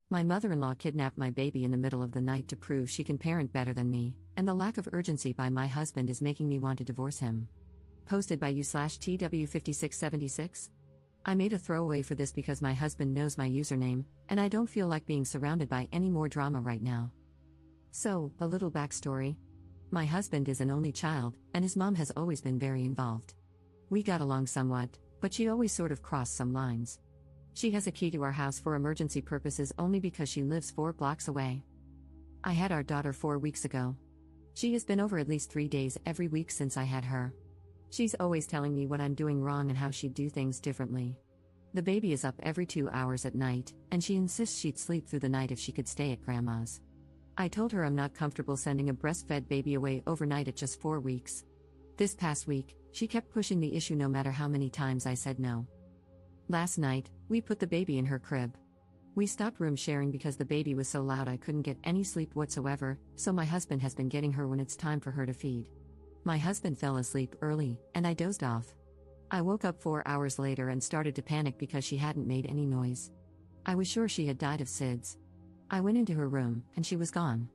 My mother-in-law kidnapped my baby in the middle of the night to prove she can parent better than me, and the lack of urgency by my husband is making me want to divorce him. Posted by u/TW5676. I made a throwaway for this because my husband knows my username, and I don't feel like being surrounded by any more drama right now. So, a little backstory. My husband is an only child, and his mom has always been very involved. We got along somewhat, but she always sort of crossed some lines. She has a key to our house for emergency purposes only because she lives 4 blocks away. I had our daughter 4 weeks ago. She has been over at least 3 days every week since I had her. She's always telling me what I'm doing wrong and how she'd do things differently. The baby is up every 2 hours at night, and she insists she'd sleep through the night if she could stay at grandma's. I told her I'm not comfortable sending a breastfed baby away overnight at just 4 weeks. This past week, she kept pushing the issue no matter how many times I said no. Last night, we put the baby in her crib. We stopped room sharing because the baby was so loud I couldn't get any sleep whatsoever, so my husband has been getting her when it's time for her to feed. My husband fell asleep early, and I dozed off. I woke up 4 hours later and started to panic because she hadn't made any noise. I was sure she had died of SIDS. I went into her room, and she was gone.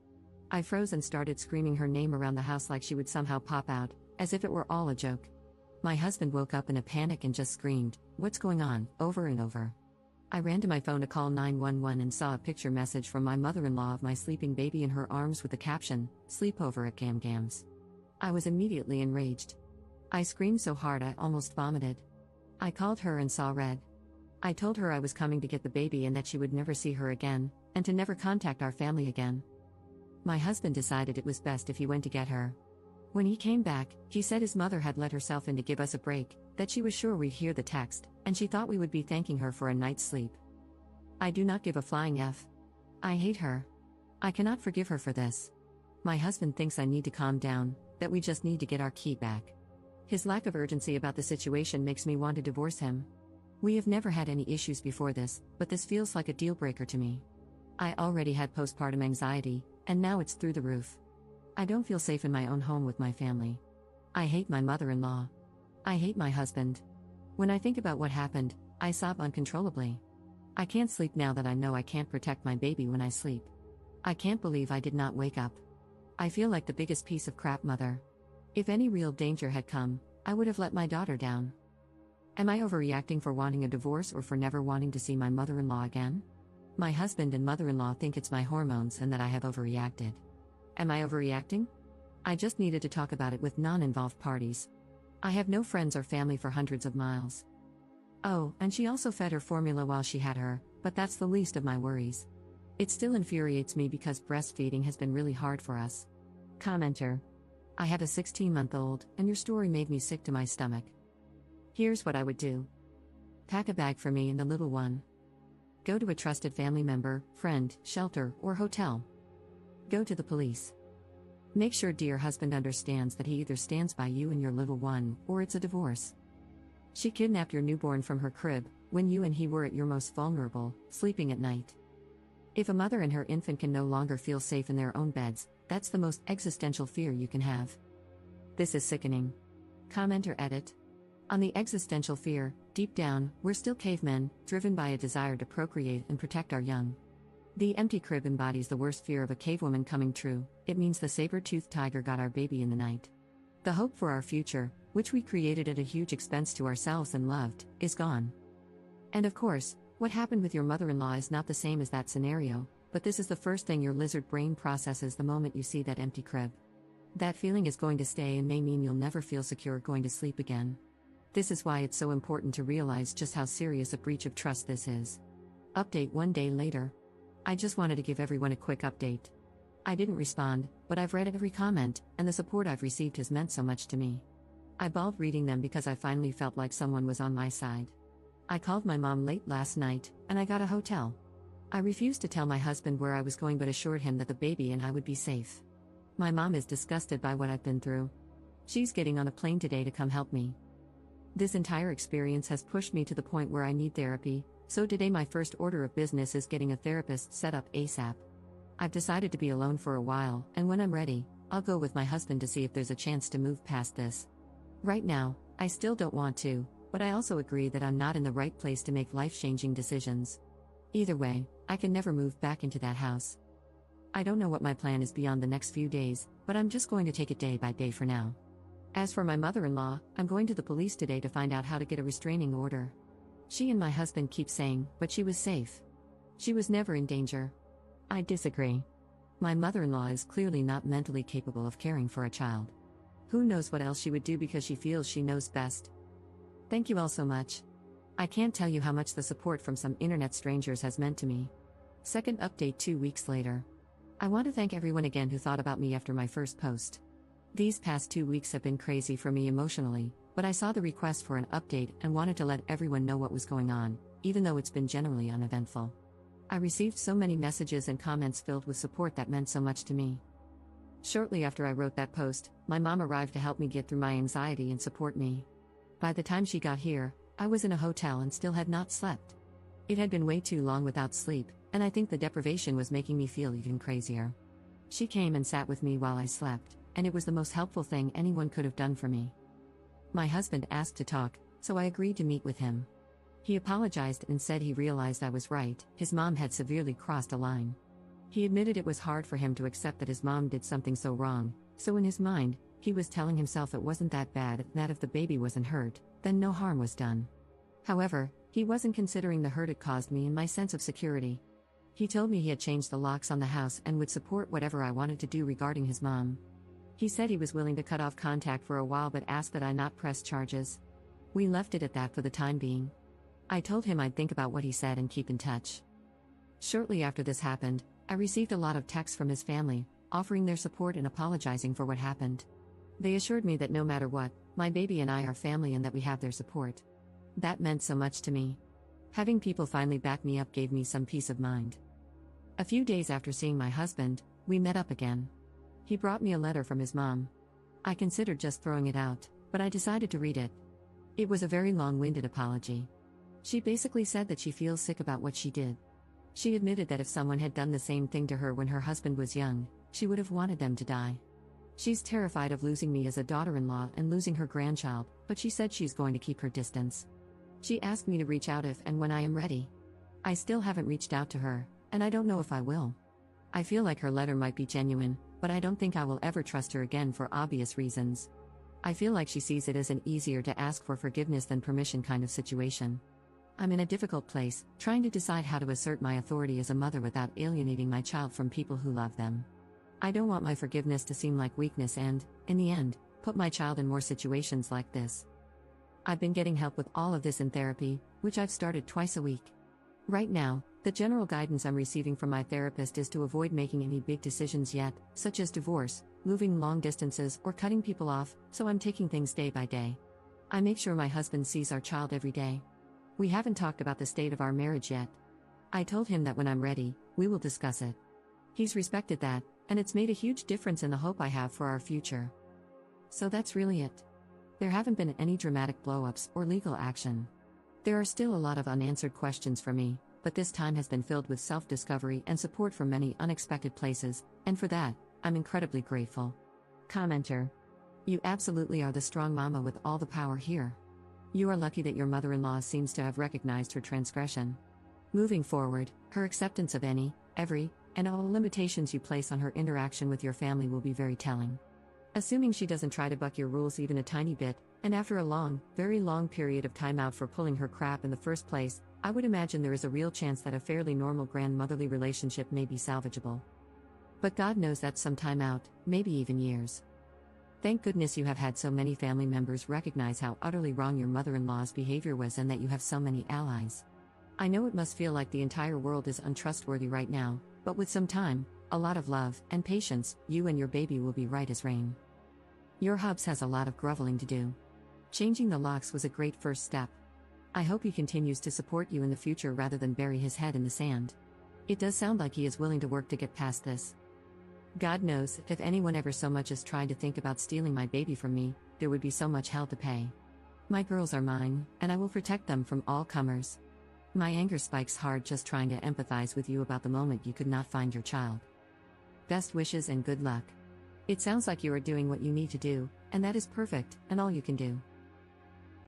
I froze and started screaming her name around the house like she would somehow pop out, as if it were all a joke. My husband woke up in a panic and just screamed, "What's going on?" over and over. I ran to my phone to call 911 and saw a picture message from my mother-in-law of my sleeping baby in her arms with the caption, "Sleepover at Gam Gam's." I was immediately enraged. I screamed so hard I almost vomited. I called her and saw red. I told her I was coming to get the baby and that she would never see her again, and to never contact our family again. My husband decided it was best if he went to get her. When he came back, he said his mother had let herself in to give us a break, that she was sure we'd hear the text, and she thought we would be thanking her for a night's sleep. I do not give a flying F. I hate her. I cannot forgive her for this. My husband thinks I need to calm down, that we just need to get our key back. His lack of urgency about the situation makes me want to divorce him. We have never had any issues before this, but this feels like a deal breaker to me. I already had postpartum anxiety, and now it's through the roof. I don't feel safe in my own home with my family. I hate my mother-in-law. I hate my husband. When I think about what happened, I sob uncontrollably. I can't sleep now that I know I can't protect my baby when I sleep. I can't believe I did not wake up. I feel like the biggest piece of crap mother. If any real danger had come, I would have let my daughter down. Am I overreacting for wanting a divorce or for never wanting to see my mother-in-law again? My husband and mother-in-law think it's my hormones and that I have overreacted. Am I overreacting? I just needed to talk about it with non-involved parties. I have no friends or family for hundreds of miles. Oh, and she also fed her formula while she had her, but that's the least of my worries. It still infuriates me because breastfeeding has been really hard for us. Commenter. I have a 16-month-old, and your story made me sick to my stomach. Here's what I would do. Pack a bag for me and the little one. Go to a trusted family member, friend, shelter, or hotel. Go to the police. Make sure dear husband understands that he either stands by you and your little one, or it's a divorce. She kidnapped your newborn from her crib, when you and he were at your most vulnerable, sleeping at night. If a mother and her infant can no longer feel safe in their own beds, that's the most existential fear you can have. This is sickening. Commenter edit. On the existential fear, deep down, we're still cavemen, driven by a desire to procreate and protect our young. The empty crib embodies the worst fear of a cavewoman coming true. It means the saber-toothed tiger got our baby in the night. The hope for our future, which we created at a huge expense to ourselves and loved, is gone. And of course, what happened with your mother-in-law is not the same as that scenario, but this is the first thing your lizard brain processes the moment you see that empty crib. That feeling is going to stay and may mean you'll never feel secure going to sleep again. This is why it's so important to realize just how serious a breach of trust this is. Update 1 day later. I just wanted to give everyone a quick update. I didn't respond, but I've read every comment, and the support I've received has meant so much to me. I bawled reading them because I finally felt like someone was on my side. I called my mom late last night, and I got a hotel. I refused to tell my husband where I was going but assured him that the baby and I would be safe. My mom is disgusted by what I've been through. She's getting on a plane today to come help me. This entire experience has pushed me to the point where I need therapy, so today my first order of business is getting a therapist set up ASAP. I've decided to be alone for a while, and when I'm ready, I'll go with my husband to see if there's a chance to move past this. Right now, I still don't want to, but I also agree that I'm not in the right place to make life-changing decisions. Either way, I can never move back into that house. I don't know what my plan is beyond the next few days, but I'm just going to take it day by day for now. As for my mother-in-law, I'm going to the police today to find out how to get a restraining order. She and my husband keep saying, but she was safe. She was never in danger. I disagree. My mother-in-law is clearly not mentally capable of caring for a child. Who knows what else she would do because she feels she knows best. Thank you all so much. I can't tell you how much the support from some internet strangers has meant to me. Second update 2 weeks later. I want to thank everyone again who thought about me after my first post. These past 2 weeks have been crazy for me emotionally, but I saw the request for an update and wanted to let everyone know what was going on, even though it's been generally uneventful. I received so many messages and comments filled with support that meant so much to me. Shortly after I wrote that post, my mom arrived to help me get through my anxiety and support me. By the time she got here, I was in a hotel and still had not slept. It had been way too long without sleep, and I think the deprivation was making me feel even crazier. She came and sat with me while I slept, and it was the most helpful thing anyone could have done for me. My husband asked to talk, so I agreed to meet with him. He apologized and said he realized I was right, his mom had severely crossed a line. He admitted it was hard for him to accept that his mom did something so wrong, so in his mind, he was telling himself it wasn't that bad, that if the baby wasn't hurt, then no harm was done. However, he wasn't considering the hurt it caused me and my sense of security. He told me he had changed the locks on the house and would support whatever I wanted to do regarding his mom. He said he was willing to cut off contact for a while but asked that I not press charges. We left it at that for the time being. I told him I'd think about what he said and keep in touch. Shortly after this happened, I received a lot of texts from his family, offering their support and apologizing for what happened. They assured me that no matter what, my baby and I are family and that we have their support. That meant so much to me. Having people finally back me up gave me some peace of mind. A few days after seeing my husband, we met up again. He brought me a letter from his mom. I considered just throwing it out, but I decided to read it. It was a very long-winded apology. She basically said that she feels sick about what she did. She admitted that if someone had done the same thing to her when her husband was young, she would have wanted them to die. She's terrified of losing me as a daughter-in-law and losing her grandchild, but she said she's going to keep her distance. She asked me to reach out if and when I am ready. I still haven't reached out to her, and I don't know if I will. I feel like her letter might be genuine, but I don't think I will ever trust her again for obvious reasons. I feel like she sees it as an easier to ask for forgiveness than permission kind of situation. I'm in a difficult place, trying to decide how to assert my authority as a mother without alienating my child from people who love them. I don't want my forgiveness to seem like weakness and, in the end, put my child in more situations like this. I've been getting help with all of this in therapy, which I've started twice a week. Right now, the general guidance I'm receiving from my therapist is to avoid making any big decisions yet, such as divorce, moving long distances, or cutting people off, so I'm taking things day by day. I make sure my husband sees our child every day. We haven't talked about the state of our marriage yet. I told him that when I'm ready, we will discuss it. He's respected that, and it's made a huge difference in the hope I have for our future. So that's really it. There haven't been any dramatic blow-ups or legal action. There are still a lot of unanswered questions for me, but this time has been filled with self-discovery and support from many unexpected places, and for that, I'm incredibly grateful. Commenter. You absolutely are the strong mama with all the power here. You are lucky that your mother-in-law seems to have recognized her transgression. Moving forward, her acceptance of any, every, and all limitations you place on her interaction with your family will be very telling. Assuming she doesn't try to buck your rules even a tiny bit, and after a long, very long period of time out for pulling her crap in the first place, I would imagine there is a real chance that a fairly normal grandmotherly relationship may be salvageable. But God knows that's some time out, maybe even years. Thank goodness you have had so many family members recognize how utterly wrong your mother-in-law's behavior was and that you have so many allies. I know it must feel like the entire world is untrustworthy right now, but with some time, a lot of love, and patience, you and your baby will be right as rain. Your hubs has a lot of groveling to do. Changing the locks was a great first step. I hope he continues to support you in the future rather than bury his head in the sand. It does sound like he is willing to work to get past this. God knows, if anyone ever so much as tried to think about stealing my baby from me, there would be so much hell to pay. My girls are mine, and I will protect them from all comers. My anger spikes hard just trying to empathize with you about the moment you could not find your child. Best wishes and good luck. It sounds like you are doing what you need to do, and that is perfect, and all you can do.